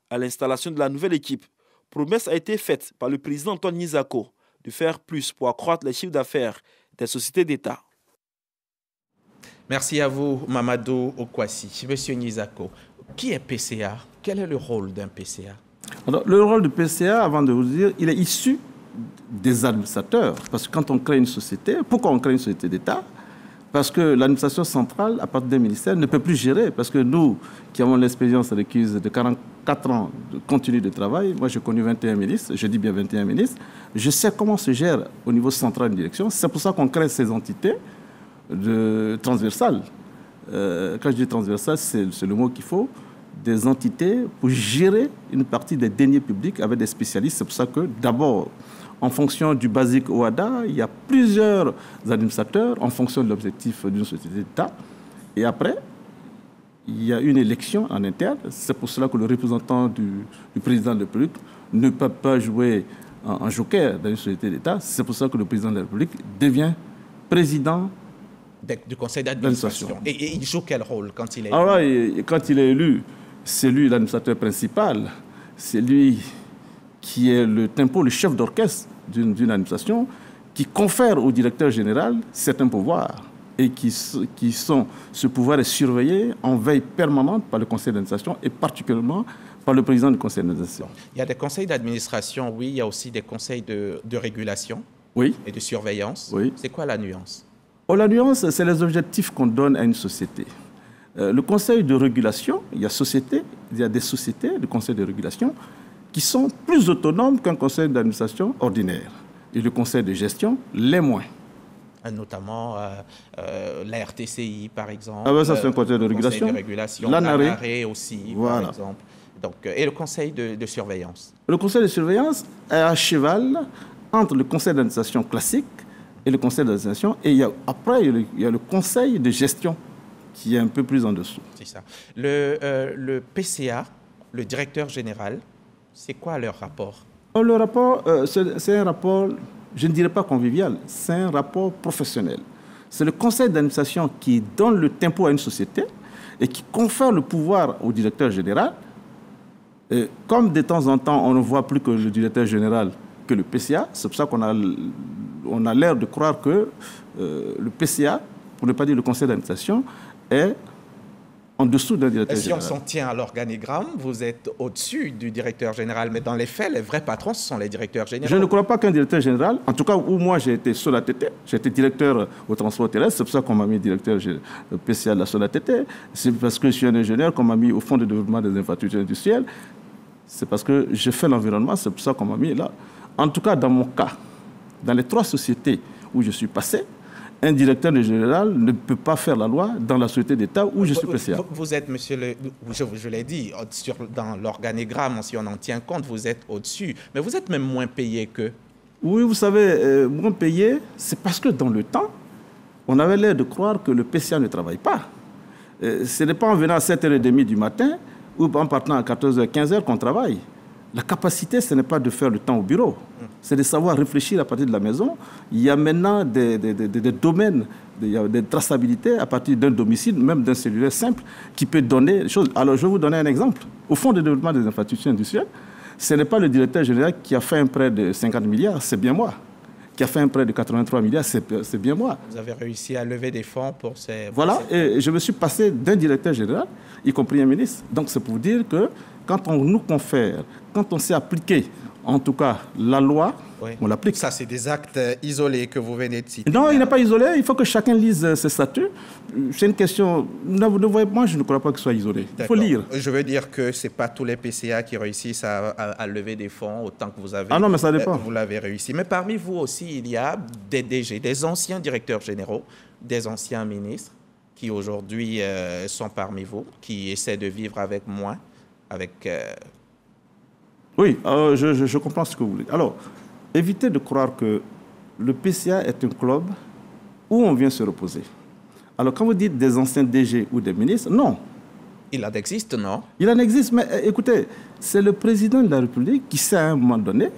À l'installation de la nouvelle équipe, promesse a été faite par le président Antoine Nizako de faire plus pour accroître les chiffres d'affaires des sociétés d'État. Merci à vous, Mamadou Okwasi. Monsieur Nizako, qui est PCA? Quel est le rôle d'un PCA? Alors, le rôle du PCA, avant de vous dire, il est issu des administrateurs. Parce que quand on crée une société, pourquoi on crée une société d'État? Parce que l'administration centrale, à partir des ministères, ne peut plus gérer. Parce que nous, qui avons l'expérience requise de 44 ans de continu de travail, moi j'ai connu 21 ministres, je dis bien 21 ministres, je sais comment se gère au niveau central une direction. C'est pour ça qu'on crée ces entités transversales. Quand je dis transversales, c'est le mot qu'il faut. Des entités pour gérer une partie des deniers publics avec des spécialistes. C'est pour ça que d'abord, en fonction du basique OADA, il y a plusieurs administrateurs en fonction de l'objectif d'une société d'État. Et après, il y a une élection en interne. C'est pour cela que le représentant du président de la République ne peut pas jouer en joker dans une société d'État. C'est pour ça que le président de la République devient président du conseil d'administration. Et il joue quel rôle quand il est élu? Alors, quand il est élu, c'est lui l'administrateur principal. C'est lui qui est le tempo, le chef d'orchestre d'une administration, qui confère au directeur général certains pouvoirs et ce pouvoir est surveillé en veille permanente par le conseil d'administration et particulièrement par le président du conseil d'administration. Il y a des conseils d'administration, oui, il y a aussi des conseils de régulation et de surveillance. Oui. C'est quoi la nuance? La nuance, c'est les objectifs qu'on donne à une société. Le conseil de régulation, il y a des sociétés de conseil de régulation qui sont plus autonomes qu'un conseil d'administration ordinaire. Et le conseil de gestion, les moins. Notamment la RTCI, par exemple. Ah ben ça, c'est un conseil de régulation. L'ANARE aussi, voilà. par exemple. Donc, et le conseil de surveillance? Le conseil de surveillance est à cheval entre le conseil d'administration classique et le conseil d'administration. Et après, il y a le conseil de gestion qui est un peu plus en dessous. C'est ça. Le PCA, le directeur général, c'est quoi leur rapport? Le rapport, c'est un rapport, je ne dirais pas convivial, c'est un rapport professionnel. C'est le conseil d'administration qui donne le tempo à une société et qui confère le pouvoir au directeur général. Et comme de temps en temps, on ne voit plus que le directeur général que le PCA, c'est pour ça qu'on a l'air de croire que le PCA, pour ne pas dire le conseil d'administration, est en dessous d'un directeur général. Si on s'en tient à l'organigramme, vous êtes au-dessus du directeur général, mais dans les faits, les vrais patrons, ce sont les directeurs généraux. Je ne crois pas qu'un directeur général, en tout cas où moi j'ai été SONATT, j'étais directeur au transport terrestre, c'est pour ça qu'on m'a mis directeur PCA de la SONATT, c'est parce que je suis un ingénieur qu'on m'a mis au Fonds de développement des infrastructures industrielles, c'est parce que j'ai fait l'environnement, c'est pour ça qu'on m'a mis là. En tout cas, dans mon cas, dans les 3 sociétés où je suis passé, un directeur général ne peut pas faire la loi dans la société d'État où je suis PCA. Vous êtes, monsieur, je l'ai dit, dans l'organigramme, si on en tient compte, vous êtes au-dessus. Mais vous êtes même moins payé qu'eux. Oui, vous savez, moins payé, c'est parce que dans le temps, on avait l'air de croire que le PCA ne travaille pas. Ce n'est pas en venant à 7h30 du matin ou en partant à 14h, 15h qu'on travaille. La capacité, ce n'est pas de faire le temps au bureau, c'est de savoir réfléchir à partir de la maison. Il y a maintenant des domaines, il y a des traçabilités à partir d'un domicile, même d'un cellulaire simple, qui peut donner des choses. Alors, je vais vous donner un exemple. Au Fonds de développement des infrastructures industrielles, ce n'est pas le directeur général qui a fait un prêt de 50 milliards, c'est bien moi. Qui a fait un prêt de 83 milliards, c'est bien moi. Vous avez réussi à lever des fonds pour ces... Voilà, et je me suis passé d'un directeur général, y compris un ministre. Donc, c'est pour vous dire que quand on nous confère, quand on sait appliquer, en tout cas, la loi, on l'applique. Ça, c'est des actes isolés que vous venez de citer. Non, il n'est pas isolé. Il faut que chacun lise ses statuts. C'est une question... Moi, je ne crois pas qu'il soit isolé. Il faut lire. Je veux dire que ce n'est pas tous les PCA qui réussissent à lever des fonds autant que vous avez. Ah non, mais ça dépend. Vous l'avez réussi. Mais parmi vous aussi, il y a des DG, des anciens directeurs généraux, des anciens ministres qui aujourd'hui sont parmi vous, qui essaient de vivre avec moins, avec... Oui, je comprends ce que vous voulez. Alors, évitez de croire que le PCA est un club où on vient se reposer. Alors, quand vous dites des anciens DG ou des ministres, non. Il en existe, non? Il en existe, mais écoutez, c'est le président de la République qui sait à un moment donné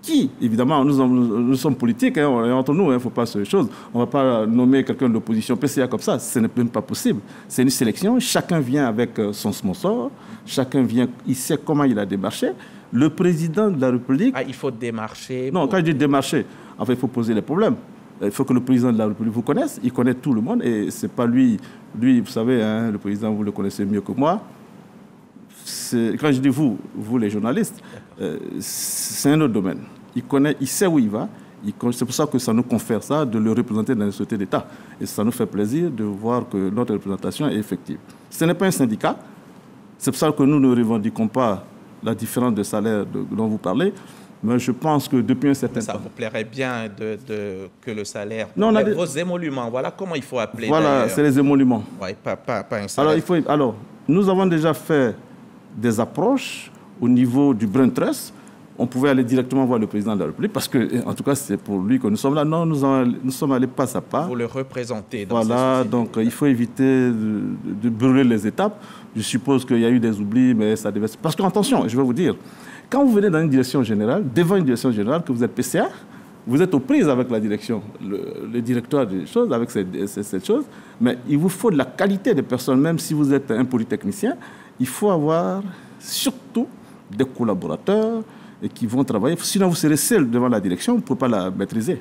qui, évidemment, nous sommes politiques, hein, entre nous, il ne faut pas ces choses. On ne va pas nommer quelqu'un de l'opposition PCA comme ça, ce n'est même pas possible. C'est une sélection, chacun vient avec son sponsor, chacun vient, il sait comment il a démarché. Le président de la République... Ah, il faut démarcher... Non, quand je dis démarcher, en fait, il faut poser les problèmes. Il faut que le président de la République vous connaisse, il connaît tout le monde, et ce n'est pas lui, vous savez, hein, le président, vous le connaissez mieux que moi. Quand je dis vous les journalistes, c'est un autre domaine. Il connaît, il sait où il va. C'est pour ça que ça nous confère ça de le représenter dans les sociétés d'État. Et ça nous fait plaisir de voir que notre représentation est effective. Ce n'est pas un syndicat. C'est pour ça que nous ne revendiquons pas la différence de salaire dont vous parlez. Mais je pense que depuis un certain temps... Ça vous plairait bien que le salaire... Non, vos émoluments, voilà comment il faut appeler. Voilà, c'est les émoluments. Oui, pas un salaire. Alors, nous avons déjà fait des approches au niveau du Brain Trust. On pouvait aller directement voir le président de la République parce que, en tout cas, c'est pour lui que nous sommes là. Non, nous sommes allés pas à pas. Vous le représentez dans voilà, donc il faut éviter de brûler les étapes. Je suppose qu'il y a eu des oublis, mais ça devait... Parce que, attention, je vais vous dire, quand vous venez dans une direction générale, devant une direction générale, que vous êtes PCA, vous êtes aux prises avec la direction, le directeur des choses, avec cette chose, mais il vous faut de la qualité de personnes, même si vous êtes un polytechnicien. Il faut avoir surtout des collaborateurs qui vont travailler. Sinon, vous serez seul devant la direction, vous ne pouvez pas la maîtriser.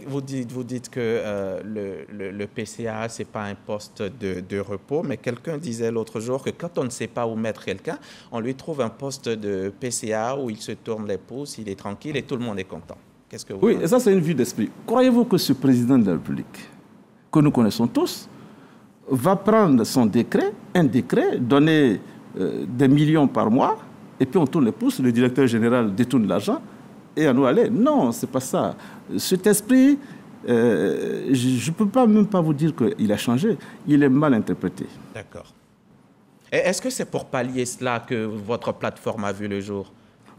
Vous dites que le PCA, ce n'est pas un poste de repos, mais quelqu'un disait l'autre jour que quand on ne sait pas où mettre quelqu'un, on lui trouve un poste de PCA où il se tourne les pouces, il est tranquille et tout le monde est content. Qu'est-ce que vous Oui, et ça, c'est une vue d'esprit. Croyez-vous que ce président de la République, que nous connaissons tous, va prendre son décret, un décret, donner des millions par mois, et puis on tourne les pouces, le directeur général détourne l'argent, et à nous aller? Non, ce n'est pas ça. Cet esprit, je ne peux même pas vous dire qu'il a changé. Il est mal interprété. D'accord. Est-ce que c'est pour pallier cela que votre plateforme a vu le jour?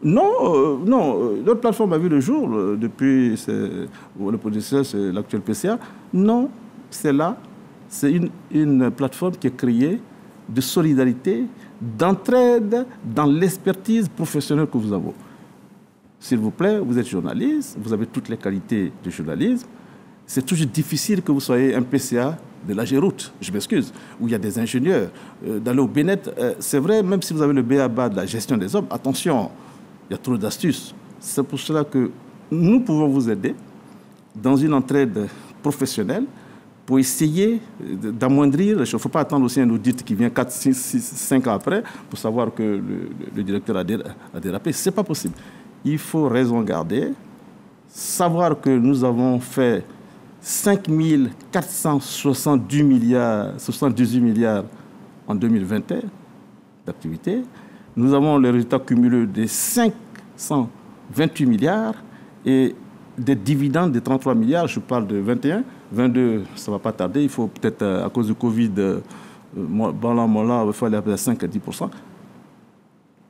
Non, notre plateforme a vu le jour depuis le producteur, c'est l'actuel PCA. Non, c'est là. C'est une plateforme qui est créée de solidarité, d'entraide dans l'expertise professionnelle que vous avez. S'il vous plaît, vous êtes journaliste, vous avez toutes les qualités de journalisme. C'est toujours difficile que vous soyez un PCA de la Géroute, je m'excuse, où il y a des ingénieurs. D'aller au Bénet, c'est vrai, même si vous avez le B.A.B.A. de la gestion des hommes, attention, il y a trop d'astuces. C'est pour cela que nous pouvons vous aider dans une entraide professionnelle pour essayer d'amoindrir les choses. Il ne faut pas attendre aussi un audit qui vient 4, 6, 5 ans après pour savoir que le directeur a dérapé. Ce n'est pas possible. Il faut raison garder, savoir que nous avons fait 5 478 milliards en 2021 d'activité. Nous avons les résultats cumulés de 528 milliards et des dividendes de 33 milliards. Je parle de 21. 22, ça ne va pas tarder. Il faut peut-être, à cause du Covid, il faut aller à 5 à 10%.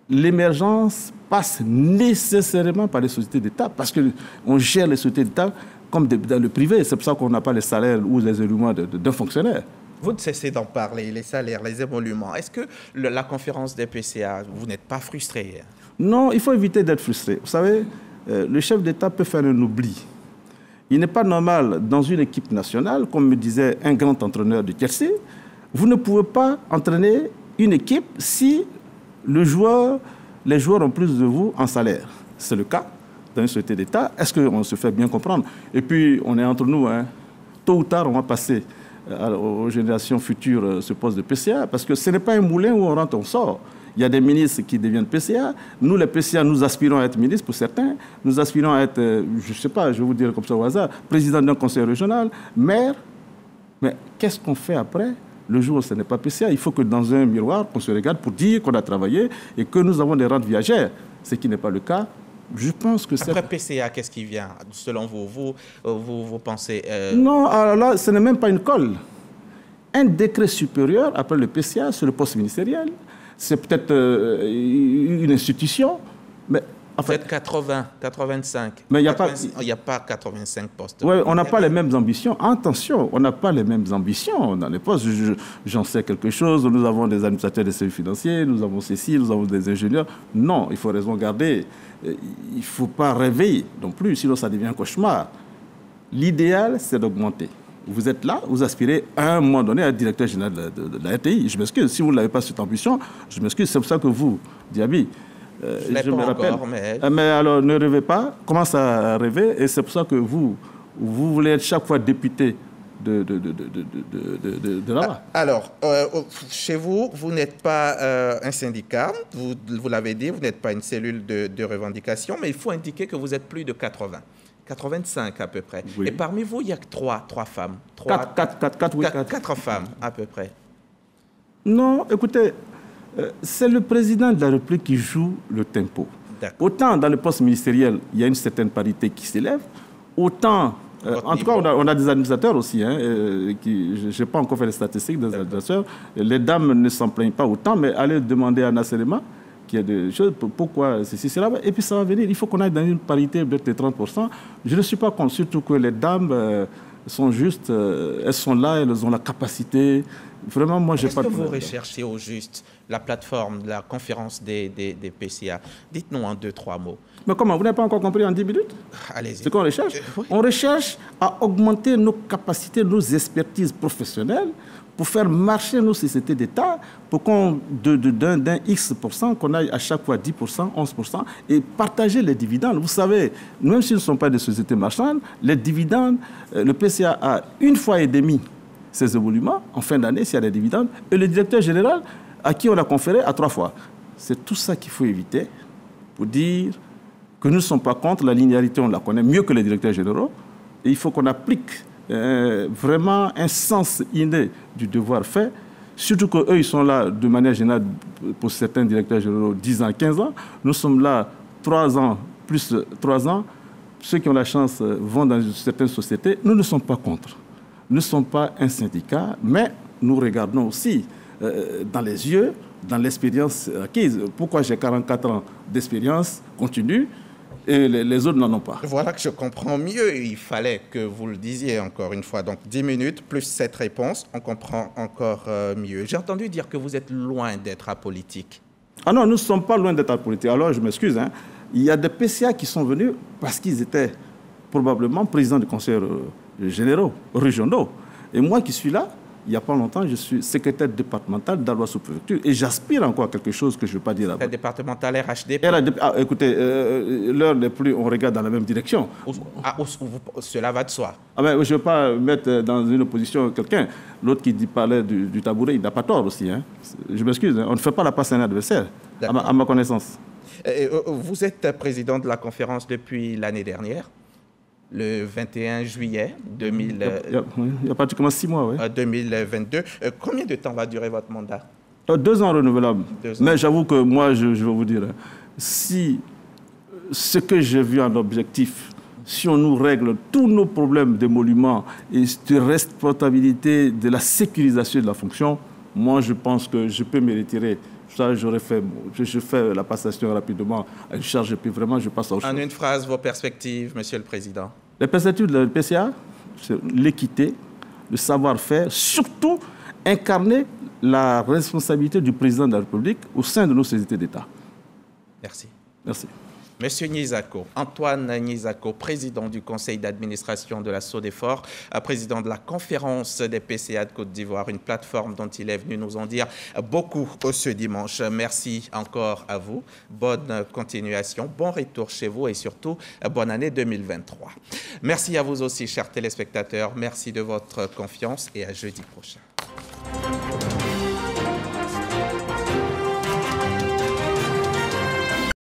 L'émergence passe nécessairement par les sociétés d'État parce qu'on gère les sociétés d'État comme dans le privé. C'est pour ça qu'on n'a pas les salaires ou les émoluments d'un fonctionnaire. Vous ne cessez d'en parler, les salaires, les émoluments. Est-ce que la conférence des PCA, vous n'êtes pas frustré? Non, il faut éviter d'être frustré. Vous savez, le chef d'État peut faire un oubli. Il n'est pas normal, dans une équipe nationale, comme me disait un grand entraîneur de Chelsea, vous ne pouvez pas entraîner une équipe si les joueurs ont plus de vous en salaire. C'est le cas dans une société d'État. Est-ce qu'on se fait bien comprendre? Et puis, on est entre nous. Hein. Tôt ou tard, on va passer aux générations futures ce poste de PCA, parce que ce n'est pas un moulin où on rentre, on sort. Il y a des ministres qui deviennent PCA. Nous, les PCA, nous aspirons à être ministres pour certains. Nous aspirons à être, je ne sais pas, je vais vous dire comme ça au hasard, président d'un conseil régional, maire. Mais qu'est-ce qu'on fait après? Le jour où ce n'est pas PCA, il faut que dans un miroir, on se regarde pour dire qu'on a travaillé et que nous avons des rentes viagères, ce qui n'est pas le cas. Je pense que après PCA, qu'est-ce qui vient, selon vous pensez Non, alors là, ce n'est même pas une colle. Un décret supérieur, après le PCA, sur le poste ministériel, c'est peut-être une institution, mais Vous êtes 80, 85. Mais il n'y a pas 85 postes. Oui, on n'a pas les mêmes ambitions. Attention, on n'a pas les mêmes ambitions dans les postes. J'en sais quelque chose. Nous avons des administrateurs des services financiers, nous avons ceci, nous avons des ingénieurs. Non, il faut raison garder. Il ne faut pas rêver non plus, sinon ça devient un cauchemar. L'idéal, c'est d'augmenter. Vous êtes là, vous aspirez à un moment donné à être directeur général de la RTI. Je m'excuse, si vous n'avez pas cette ambition, je m'excuse. C'est pour ça que vous, Diaby, je me rappelle. Encore, mais alors, ne rêvez pas, commence à rêver, et c'est pour ça que vous voulez être chaque fois député de là-bas. Alors, chez vous, vous n'êtes pas un syndicat, vous l'avez dit, vous n'êtes pas une cellule de revendication, mais il faut indiquer que vous êtes plus de 80. 85 à peu près. Oui. Et parmi vous, il y a que trois femmes. Quatre femmes à peu près. Non, écoutez, c'est le président de la République qui joue le tempo. Autant dans le poste ministériel, il y a une certaine parité qui s'élève, autant, en tout cas, on a des administrateurs aussi, je n'ai pas encore fait les statistiques des administrateurs, les dames ne s'en plaignent pas autant, mais allez demander à Nasserema qu'il y a des choses, pourquoi ceci, cela, et puis ça va venir, il faut qu'on aille dans une parité de 30%. Je ne suis pas contre, surtout que les dames sont justes, elles sont là, elles ont la capacité. Vraiment, moi, j'ai pas de... Qu'est-ce que vous recherchez au juste, la plateforme, la conférence des PCA? Dites-nous en 2-3 mots. Mais comment? Vous n'avez pas encore compris en 10 minutes? Allez-y. C'est qu'on recherche? Oui. On recherche à augmenter nos capacités, nos expertises professionnelles pour faire marcher nos sociétés d'État, pour qu'on, d'un X%, qu'on aille à chaque fois 10%, 11%, et partager les dividendes. Vous savez, même s'ils ne sont pas des sociétés marchandes, les dividendes, le PCA a 1,5 fois ses émoluments en fin d'année, s'il y a des dividendes, et le directeur général, à qui on a conféré, à 3 fois. C'est tout ça qu'il faut éviter pour dire que nous ne sommes pas contre. La linéarité, on la connaît mieux que les directeurs généraux. Et il faut qu'on applique vraiment un sens inné du devoir fait, surtout qu'eux, ils sont là de manière générale, pour certains directeurs généraux, 10 ans, 15 ans. Nous sommes là 3 ans, plus 3 ans. Ceux qui ont la chance vont dans certaines sociétés. Nous ne sommes pas contre. Nous ne sommes pas un syndicat, mais nous regardons aussi dans les yeux, dans l'expérience acquise. Pourquoi j'ai 44 ans d'expérience continue et les autres n'en ont pas? Voilà que je comprends mieux. Il fallait que vous le disiez encore une fois. Donc 10 minutes plus cette réponse, on comprend encore mieux. J'ai entendu dire que vous êtes loin d'être apolitique. Ah non, nous ne sommes pas loin d'être apolitique. Alors je m'excuse. Il y a des PCA qui sont venus parce qu'ils étaient probablement présidents du conseil généraux, régionaux. Et moi qui suis là, il n'y a pas longtemps, je suis secrétaire départemental d'Alois sous-préfecture et j'aspire encore à quelque chose que je ne vais pas dire là-bas. Départemental RHDP. Écoutez, l'heure n'est plus, on regarde dans la même direction. Cela va de soi. Je ne vais pas mettre dans une opposition quelqu'un. L'autre qui parlait du tabouret, il n'a pas tort aussi. Je m'excuse, on ne fait pas la passe à un adversaire, à ma connaissance. Vous êtes président de la conférence depuis l'année dernière, le 21 juillet 2000. Il y a pratiquement 6 mois, oui. 2022. Combien de temps va durer votre mandat? 2 ans renouvelables. 2 ans. Mais j'avoue que moi, je vais vous dire, si ce que j'ai vu en objectif, si on nous règle tous nos problèmes d'émolument et de responsabilité de la sécurisation de la fonction, moi, je pense que je peux me retirer. Ça, je fais la passation rapidement à une charge et puis vraiment, je passe à autre chose. En une phrase, vos perspectives, Monsieur le Président. Les perspectives de la PCA, c'est l'équité, le savoir-faire, surtout incarner la responsabilité du président de la République au sein de nos sociétés d'État. Merci. Merci. Monsieur Nyizako, Antoine Nyizako, président du conseil d'administration de la SODEFOR, président de la conférence des PCA de Côte d'Ivoire, une plateforme dont il est venu nous en dire beaucoup ce dimanche. Merci encore à vous. Bonne continuation, bon retour chez vous et surtout, bonne année 2023. Merci à vous aussi, chers téléspectateurs. Merci de votre confiance et à jeudi prochain.